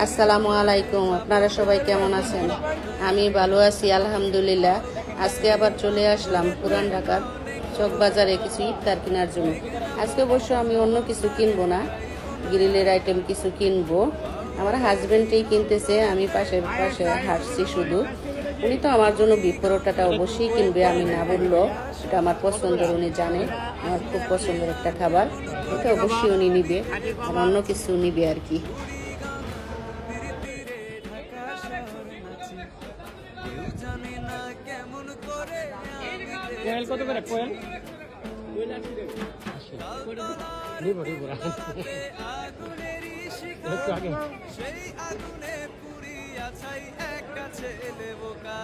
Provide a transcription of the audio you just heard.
আসসালামু আলাইকুম। আপনারা সবাই কেমন আছেন? আমি ভালো আছি আলহামদুলিল্লাহ। আজকে আবার চলে আসলাম পুরান ঢাকার চক বাজারে কিছু ইফতার কেনার জন্য। আজকে অবশ্য আমি অন্য কিছু কিনবো না, গ্রিলের আইটেম কিছু কিনবো। আমার হাজবেন্ডই কিনতেছে, আমি পাশে পাশে হাঁটছি শুধু। উনি তো আমার জন্য বিফ পরোটাটা অবশ্যই কিনবে, আমি না বললো। এটা আমার পছন্দের, উনি জানে আমার খুব পছন্দের একটা খাবার। এটা অবশ্যই উনি নিবে, আর অন্য কিছু নিবে আর কি। কোয়েল কত করে কোয়েল? নিব নিব একটু আগে সেই আগুনে পুরিয়া ছাই এক কাছে লেবোকা